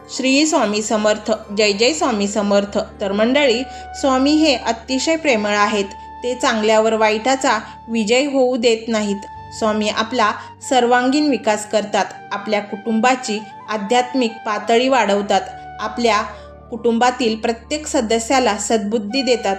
श्री स्वामी समर्थ. जय जय स्वामी समर्थ. तर मंडळी, स्वामी हे अतिशय प्रेमळ आहेत. ते चांगल्यावर वाईटाचा विजय होऊ देत नाहीत. स्वामी आपला सर्वांगीण विकास करतात. आपल्या कुटुंबाची आध्यात्मिक पातळी वाढवतात. आपल्या कुटुंबातील प्रत्येक सदस्याला सद्बुद्धी देतात.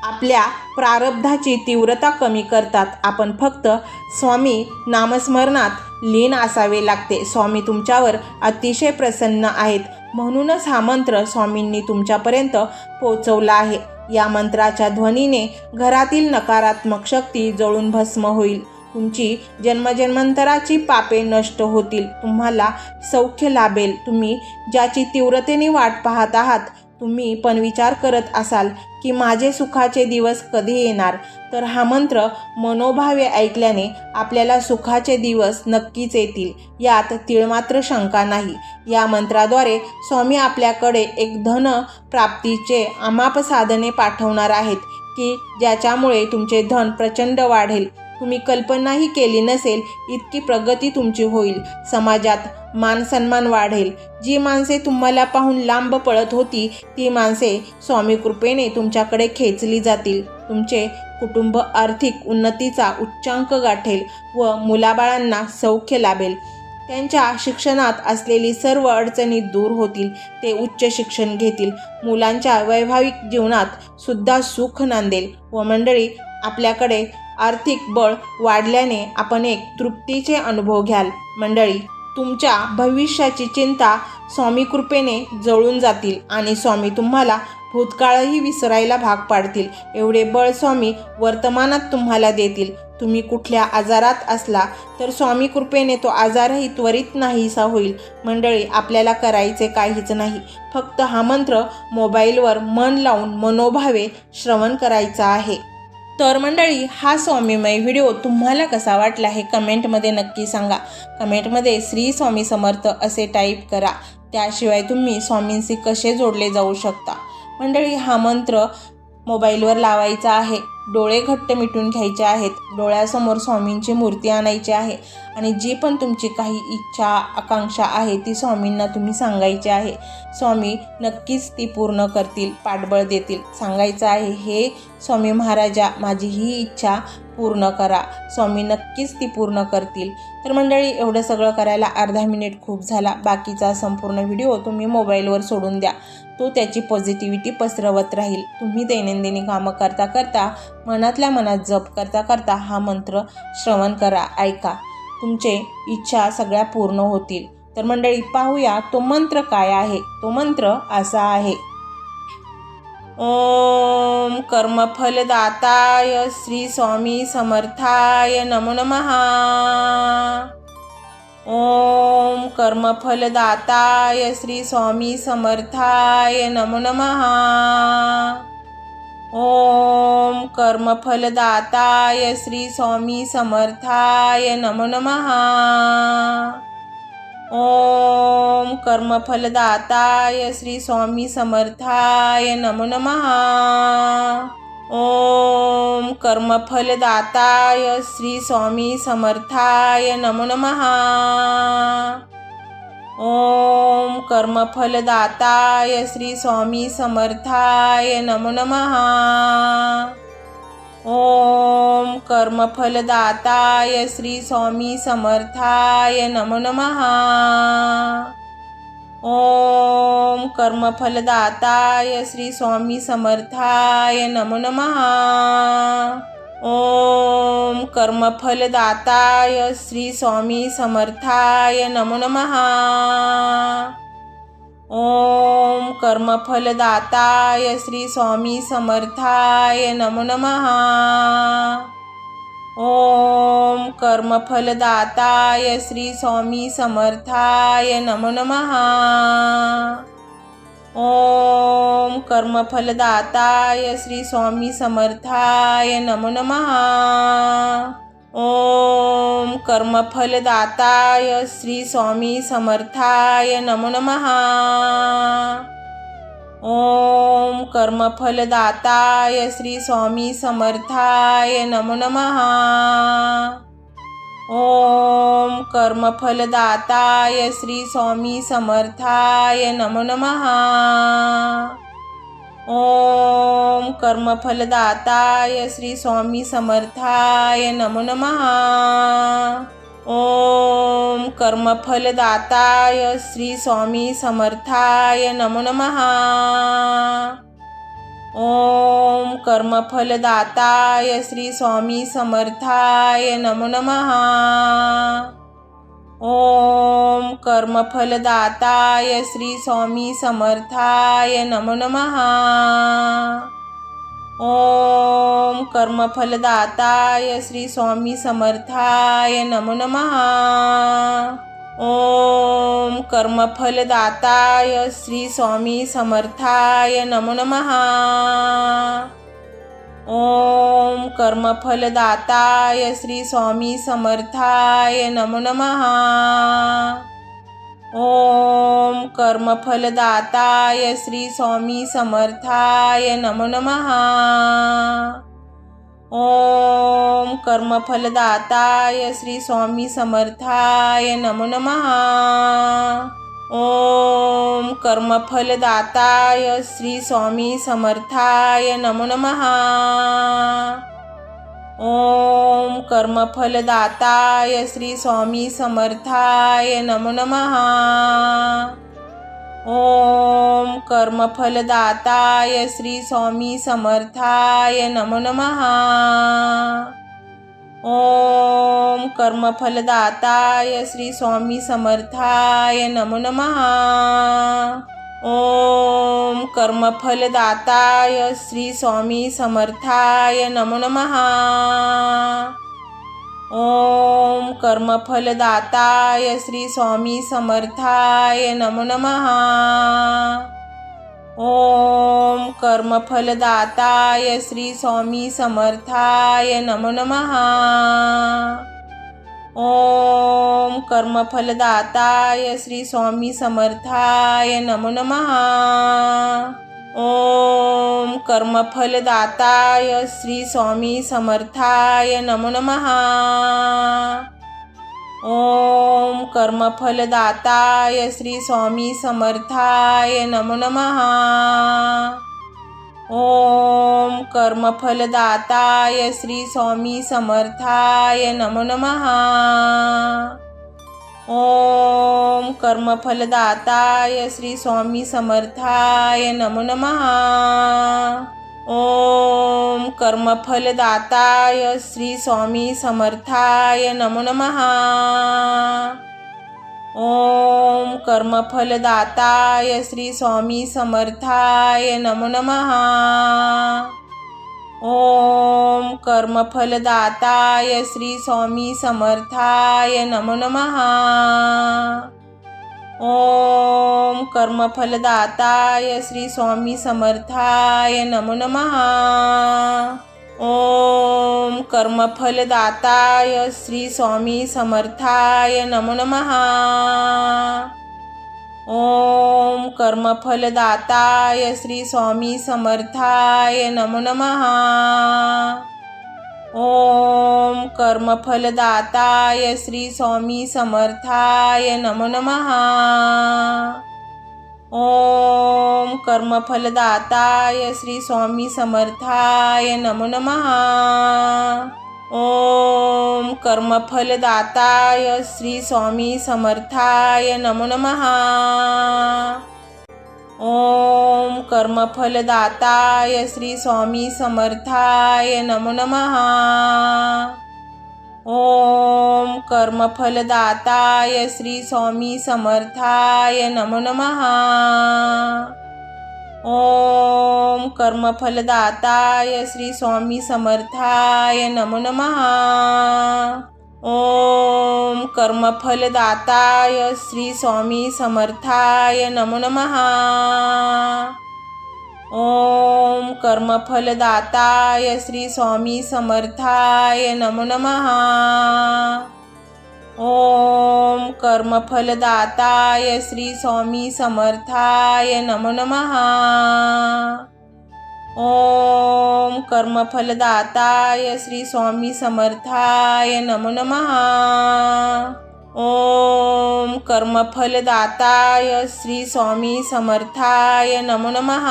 आपल्या प्रारब्धाची तीव्रता कमी करतात. आपण फक्त स्वामी नामस्मरणात लीन असावे लागते. स्वामी तुमच्यावर अतिशय प्रसन्न आहेत. म्हणूनच हा मंत्र स्वामींनी तुमच्यापर्यंत पोहोचवला आहे. या मंत्राच्या ध्वनीने घरातील नकारात्मक शक्ती जळून भस्म होईल. तुमची जन्मजन्मांतराची पापे नष्ट होतील. तुम्हाला सौख्य लाभेल. तुम्ही ज्याची तीव्रतेने वाट पाहत आहात, तुम्ही पण विचार करत असाल की माझे सुखाचे दिवस कधी येणार, तर हा मंत्र मनोभावे ऐकल्याने आपल्याला सुखाचे दिवस नक्कीच येतील. यात तीळमात्र शंका नाही. या मंत्राद्वारे स्वामी आपल्याकडे एक धन प्राप्तीचे अमाप साधने पाठवणार आहेत की ज्याच्यामुळे तुमचे धन प्रचंड वाढेल. तुम्ही कल्पनाही केली नसेल इतकी प्रगती तुमची होईल. समाजात मान सन्मान वाढेल. जी माणसे तुम्हाला पाहून लांब पळत होती, ती माणसे स्वामी कृपेने तुमच्याकडे खेचली जातील. तुमचे कुटुंब आर्थिक उन्नतीचा उच्चांक गाठेल व मुलाबाळांना सौख्य लाभेल. त्यांच्या शिक्षणात असलेली सर्व अडचणी दूर होतील. ते उच्च शिक्षण घेतील. मुलांच्या वैवाहिक जीवनात सुद्धा सुख नांदेल. व मंडळी, आपल्याकडे आर्थिक बळ वाढल्याने आपण एक तृप्तीचे अनुभव घ्याल. मंडळी, तुमच्या भविष्याची चिंता स्वामी कृपेने जळून जातील आणि स्वामी तुम्हाला भूतकाळही विसरायला भाग पाडतील. एवढे बळ स्वामी वर्तमानात तुम्हाला देतील. तुम्ही कुठल्या आजारात असला तर स्वामी कृपेने तो आजारही त्वरित नाहीसा होईल. मंडळी, आपल्याला करायचे काहीच नाही. फक्त हा मंत्र मोबाईलवर मन लावून मनोभावे श्रवण करायचा आहे. तर मंडळी, हा स्वामीमय व्हिडिओ तुम्हाला कसा वाटला हे कमेंटमध्ये नक्की सांगा. कमेंटमध्ये श्री स्वामी समर्थ असे टाईप करा. त्याशिवाय तुम्ही स्वामींशी कसे जोडले जाऊ शकता. मंडळी, हा मंत्र मोबाईलवर लावायचा आहे. डोळे घट्ट मिटून घ्यायचे आहेत. डोळ्यासमोर स्वामींची मूर्ती आणायची आहे आणि जी पण तुमची काही इच्छा आकांक्षा आहे ती स्वामींना तुम्ही सांगायची आहे. स्वामी नक्कीच ती पूर्ण करतील, पाठबळ देतील. सांगायचं आहे, हे स्वामी महाराजा, माझी ही इच्छा पूर्ण करा. स्वामी नक्कीच ती पूर्ण करतील. तर मंडळी, एवढं सगळं करायला अर्धा मिनिट खूप झाला. बाकीचा संपूर्ण व्हिडिओ तुम्ही मोबाईलवर सोडून द्या. तो त्याची पॉझिटिव्हिटी पसरवत राहील. तुम्ही दैनंदिनी कामं करता करता, मनातल्या मनात जप करता करता हा मंत्र श्रवण करा, ऐका. तुमचे इच्छा सगळ्या पूर्ण होतील. तर मंडळी, पाहूया तो मंत्र काय आहे. तो मंत्र असा आहे: ओम कर्मफलदाताय श्री स्वामी समर्थाय नमो नमः. ओम कर्मफलदाताय श्री स्वामी समर्थाय नमो नमः. ओम कर्मफलदाताय श्री स्वामी समर्थाय नमो नमः. ओम कर्मफलदाताय श्री स्वामी समर्थाय नमो नमः. ओम कर्मफलदाताय श्री स्वामी समर्थाय नमो नमः. ओम कर्मफलदाताय श्री स्वामी समर्थाय नमो नमः. ओम कर्मफलदाताय श्री स्वामी समर्थाय नमो नमः. ओम कर्मफलदाताय श्री स्वामी समर्थाय नमो नमः. ओम कर्मफलदाताय श्री स्वामी समर्थाय नमो नमः. ओम कर्मफलदाताय श्री स्वामी समर्थाय नमो नमः. ओम कर्मफलदाताय श्री स्वामी समर्थाय नमो नमः. ओम कर्मफलदाताय श्री स्वामी समर्थाय नमो नमः. ओम कर्मफलदाताय श्री स्वामी समर्थाय नमो नमः. ओम कर्मफलदाताय श्री स्वामी समर्थाय नमो नमः. ओम कर्मफलदाताय श्री स्वामी समर्थाय नमो नमः। ओम कर्मफलदाताय श्री स्वामी समर्थाय नमो नमः। ओम कर्मफलदाताय श्री स्वामी समर्थाय नमो नमः। ओम कर्मफलदाताय श्री स्वामी समर्थाय नमो नमः। ओम कर्मफलदाताय श्री स्वामी समर्थाय नमो नमः। ओम कर्मफलदाताय श्री स्वामी समर्थाय नमो नमः। ओम कर्मफलदाताय श्री स्वामी समर्थाय नमो नमः। ओम कर्मफलदाताय श्री स्वामी समर्थाय नमो नमः। ओम कर्मफलदाताय श्री स्वामी समर्थाय नमो नमः। ओम कर्मफलदाताय श्री स्वामी समर्थाय नमो नमः। ओम कर्मफलदाताय श्री स्वामी समर्थाय नमो नमः। ओम कर्मफलदाताय श्री स्वामी समर्थाय नमो नमः। ओम कर्मफलदाताय श्री स्वामी समर्थाय नमो नमः। ओम कर्मफलदाताय श्री स्वामी समर्थाय नमो नमः। ओम कर्मफलदाताय श्री स्वामी समर्थाय नमो नमः। ओम कर्मफलदाताय श्री स्वामी समर्थाय नमो नमः। ओम कर्मफलदाताय श्री स्वामी समर्थाय नमो नमः। ओम कर्मफलदाताय श्री स्वामी समर्थाय नमो नमः। ओम कर्मफलदाताय श्री स्वामी समर्थाय नमो नमः। ओम कर्मफलदाताय श्री स्वामी समर्थाय नमो नमः। ओम कर्मफलदाताय श्री स्वामी समर्थाय नमो नमः। ओम कर्मफलदाताय श्री स्वामी समर्थाय नमो नमः। ओम कर्मफलदाताय श्री स्वामी समर्थाय नमो नमः। ओम कर्मफलदाताय श्री स्वामी समर्थाय नमो नमः। ओम कर्मफलदाताय श्री स्वामी समर्थाय नमो नमः। ओम कर्मफलदाताय श्री स्वामी समर्थाय नमो नमः। ओम कर्मफलदाताय श्री स्वामी समर्थाय नमो नमः। ओम कर्मफलदाताय श्री स्वामी समर्थाय नमो नमः। ओम कर्मफलदाताय श्री स्वामी समर्थाय नमो नमः। ओम कर्मफलदाताय श्री स्वामी समर्थाय नमो नमः। ओम कर्मफलदाताय श्री स्वामी समर्थाय नमो नमः। ओम कर्मफलदाताय श्री स्वामी समर्थाय नमो नमः। ओम कर्मफलदाताय श्री स्वामी समर्थाय नमो नमः। ओम कर्मफलदाताय श्री स्वामी समर्थाय नमो नमः। ओम कर्मफलदाताय श्री स्वामी समर्थाय नमो नमः। ओम कर्मफलदाताय श्री स्वामी समर्थाय नमो नमः। ओम कर्मफलदाताय श्री स्वामी समर्थाय नमो नमः। ओम कर्मफलदाताय श्री स्वामी समर्थाय नमो नमः। ओम कर्मफलदाताय श्री स्वामी समर्थाय नमो नमः।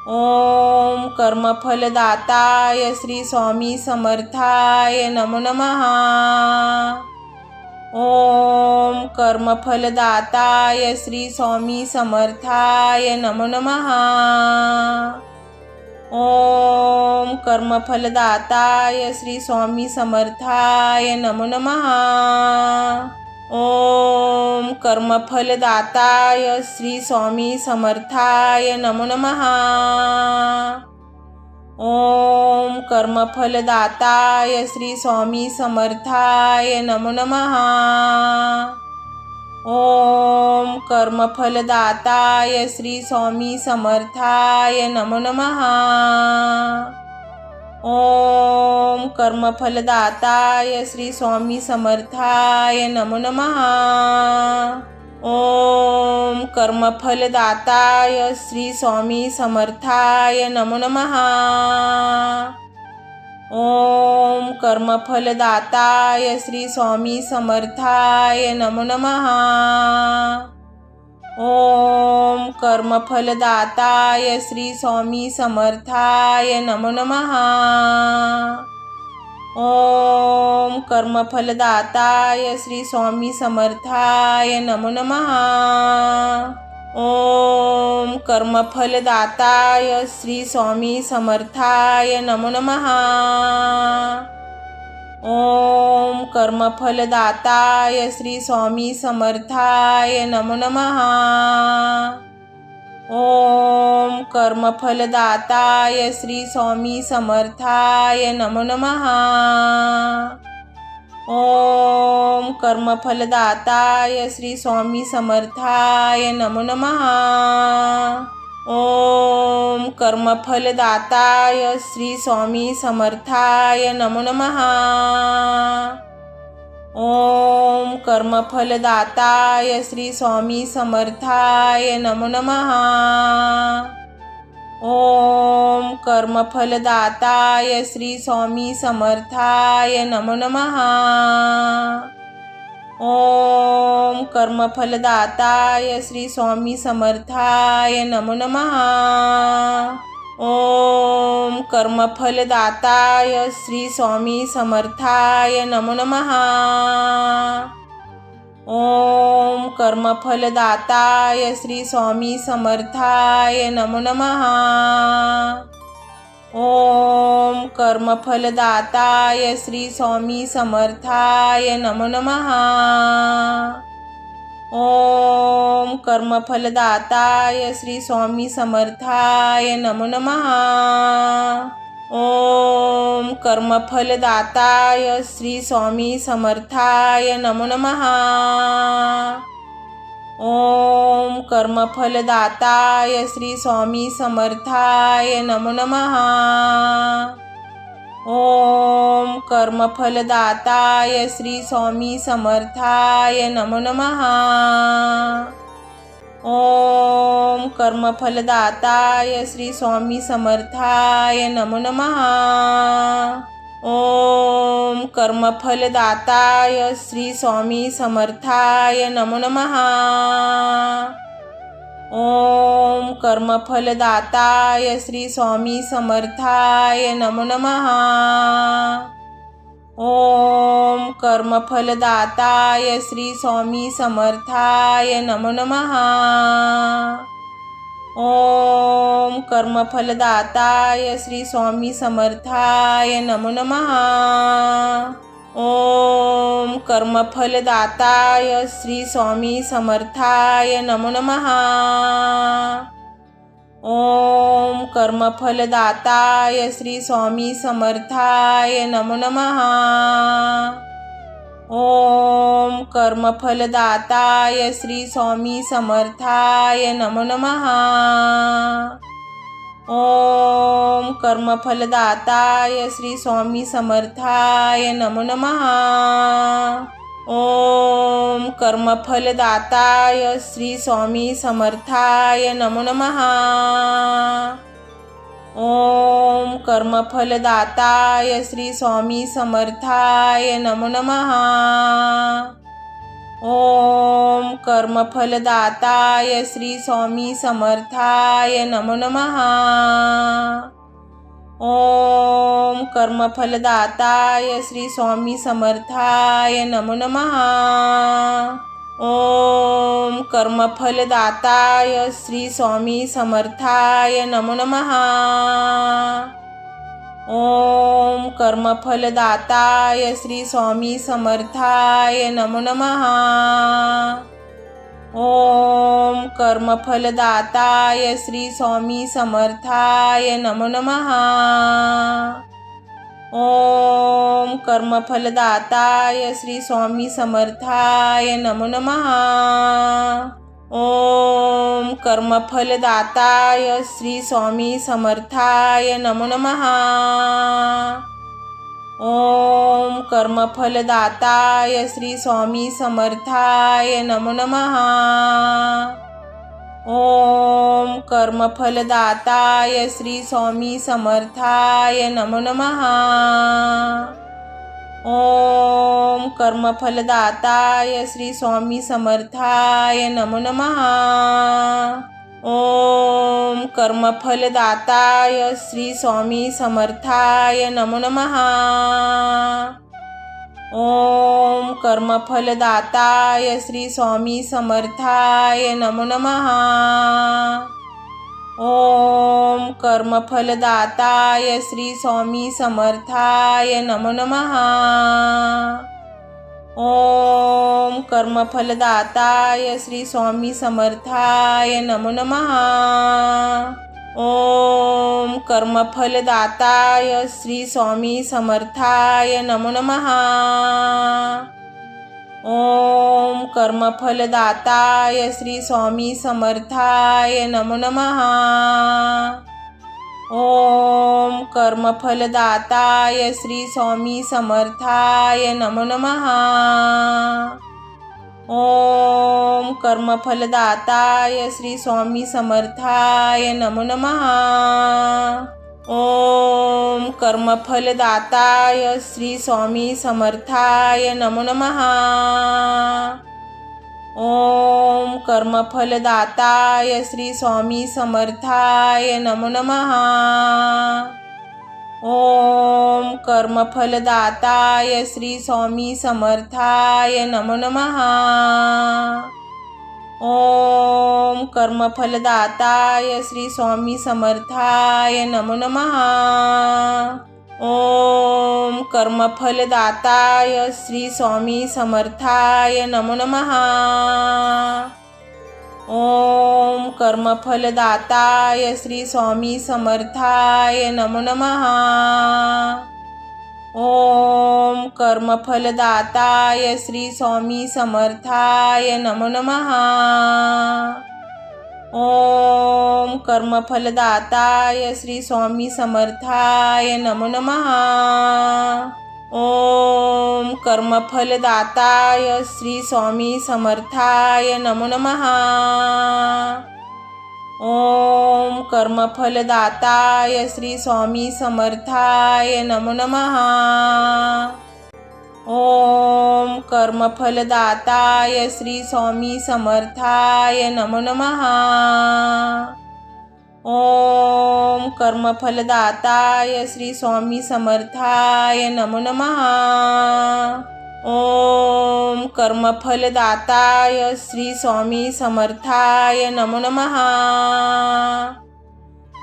ओम कर्मफलदाताय श्री स्वामी समर्थाय नमो नमः। ओम कर्मफलदाताय श्री स्वामी समर्थाय नमो नमः। ओम कर्मफलदाताय श्री स्वामी समर्थाय नमो नमः। ओम कर्मफलदाताय श्री स्वामी समर्थाय नमो नमः। ओम कर्मफलदाताय श्री स्वामी समर्थाय नमो नमः। ओम कर्मफलदाताय श्री स्वामी समर्थाय नमो नमः। ओम कर्मफलदाताय श्री स्वामी समर्थाय नमो नमः। ओम कर्मफलदाताय श्री स्वामी समर्थाय नमो नमः। ओम कर्मफलदाताय श्री स्वामी समर्थाय नमो नमः। ओम कर्मफलदाताय श्री स्वामी समर्थाय नमो नमः। ओम कर्मफलदाताय श्री स्वामी समर्थाय नमो नमः। ओम कर्मफलदाताय श्री स्वामी समर्थाय नमो नमः। ओम कर्मफलदाताय श्री स्वामी समर्थाय नमो नमः। ओम कर्मफलदाताय श्री स्वामी समर्थाय नमो नमः। ओम कर्मफलदाताय श्री स्वामी समर्थाय नमो नमः। ओम कर्मफलदाताय श्री स्वामी समर्थाय नमो नमः। ओम कर्मफलदाताय श्री स्वामी समर्थाय नमो नमः। ओम कर्मफलदाताय श्री स्वामी समर्थाय नमो नमः। ओम कर्मफलदाताय श्री स्वामी समर्थाय नमो नमः। ओम कर्मफलदाताय श्री स्वामी समर्थाय नमो नमः। ओम कर्मफलदाताय श्री स्वामी समर्थाय नमो नमः। ओम कर्मफलदाताय श्री स्वामी समर्थाय नमो नमः। ओम कर्मफलदाताय श्री स्वामी समर्थाय नमो नमः। ओम कर्मफलदाताय श्री स्वामी समर्थाय नमो नमः। ओम कर्मफलदाताय श्री स्वामी समर्थाय नमो नमः। ओम कर्मफलदाताय श्री स्वामी समर्थाय नमो नमः। ओम कर्मफलदाताय श्री स्वामी समर्थाय नमो नमः। ओम कर्मफलदाताय श्री स्वामी समर्थाय नमो नमः। ओम कर्मफलदाताय श्री स्वामी समर्थाय नमो नमः। ओम कर्मफलदाताय श्री स्वामी समर्थाय नमो नमः। ओम कर्मफलदाताय श्री स्वामी समर्थाय नमो नमः। ओम कर्मफलदाताय श्री स्वामी समर्थाय नमो नमः। ओम कर्मफलदाताय श्री स्वामी समर्थाय नमो नमः। ओम कर्मफलदाताय श्री स्वामी समर्थाय नमो नमः। ओम कर्मफलदाताय श्री स्वामी समर्थाय नमो नमः। ओम कर्मफलदाताय श्री स्वामी समर्थाय नमो नमः। ओम कर्मफलदाताय श्री स्वामी समर्थाय नमो नमः। ओम कर्मफलदाताय श्री स्वामी समर्थाय नमो नमः। ओम कर्मफलदाताय श्री स्वामी समर्थाय नमो नमः। ओम कर्मफलदाताय श्री स्वामी समर्थाय नमो नमः। ओम कर्मफलदाताय श्री स्वामी समर्थाय नमो नमः। ओम कर्मफलदाताय श्री स्वामी समर्थाय नमो नमः। ओम कर्मफलदाताय श्री स्वामी समर्थाय नमो नमः। ओम कर्मफलदाताय श्री स्वामी समर्थाय नमो नमः। ओम कर्मफलदाताय श्री स्वामी समर्थाय नमो नमः। ओम कर्मफलदाताय श्री स्वामी समर्थाय नमो नमः। ओम कर्मफलदाताय श्री स्वामी समर्थाय नमो नमः। ओम कर्मफलदाताय श्री स्वामी समर्थाय नमो नमः। ओम कर्मफलदाताय श्री स्वामी समर्थाय नमो नमः। ओम कर्मफलदाताय श्री स्वामी समर्थाय नमो नमः। ओम कर्मफलदाताय श्री स्वामी समर्थाय नमो नमः। ओम कर्मफलदाताय श्री स्वामी समर्थाय नमो नमः। ओम कर्मफलदाताय श्री स्वामी समर्थाय नमो नमः। ओम कर्मफलदाताय श्री स्वामी समर्थाय नमो नमः। ओम कर्मफलदाताय श्री स्वामी समर्थाय नमो नमः। ओम कर्मफलदाताय श्री स्वामी समर्थाय नमो नमः। ओम कर्मफलदाताय श्री स्वामी समर्थाय नमो नमः। ओम कर्मफलदाताय श्री स्वामी समर्थाय नमो नमः। ओम कर्मफलदाताय श्री स्वामी समर्थाय नमो नमः। ओम कर्मफलदाताय श्री स्वामी समर्थाय नमो नमः। ओम कर्मफलदाताय श्री स्वामी समर्थाय नमो नमः। ओम कर्मफलदाताय श्री स्वामी समर्थाय नमो नमः। ओम कर्मफलदाताय श्री स्वामी समर्थाय नमो नमः। ओम कर्मफलदाताय श्री स्वामी समर्थाय नमो नमः। ओम कर्मफलदाताय श्री स्वामी समर्थाय नमो नमः। ओम कर्मफलदाताय श्री स्वामी समर्थाय नमो नमः। ओम कर्मफलदाताय श्री स्वामी समर्थाय नमो नमः। ओम कर्मफलदाताय श्री स्वामी समर्थाय नमो नमः।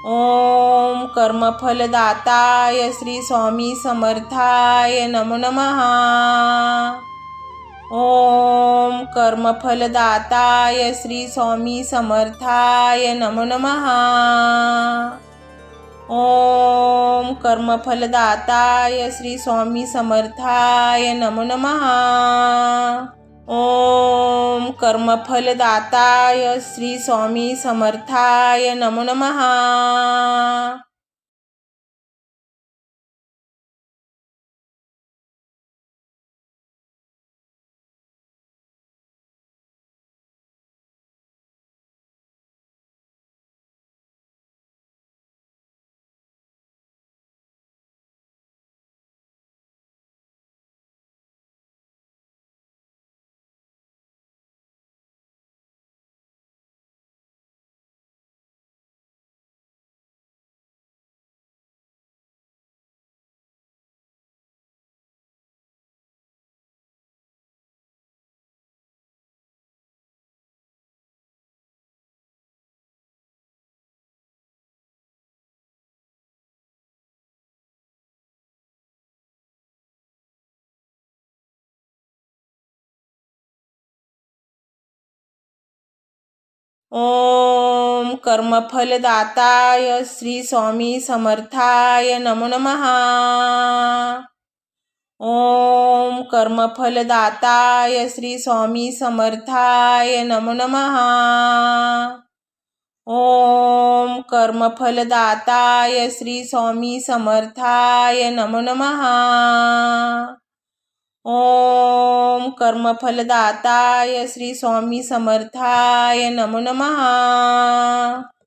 ओम कर्मफलदाताय श्री स्वामी समर्थाय नमो नमः। ओम कर्मफलदाताय श्री स्वामी समर्थाय नमो नमः। ओम कर्मफलदाताय श्री स्वामी समर्थाय नमो नमः। ओम कर्मफलदाताय श्री स्वामी समर्थाय नमो नमः। ओम कर्मफलदाताय श्री स्वामी समर्थाय नमो नमः. ओम कर्मफलदाताय श्री स्वामी समर्थाय नमो नमः. ओम कर्मफलदाताय श्री स्वामी समर्थाय नमो नमः. ओम कर्मफलदाताय श्री स्वामी समर्थाय नमो नमः.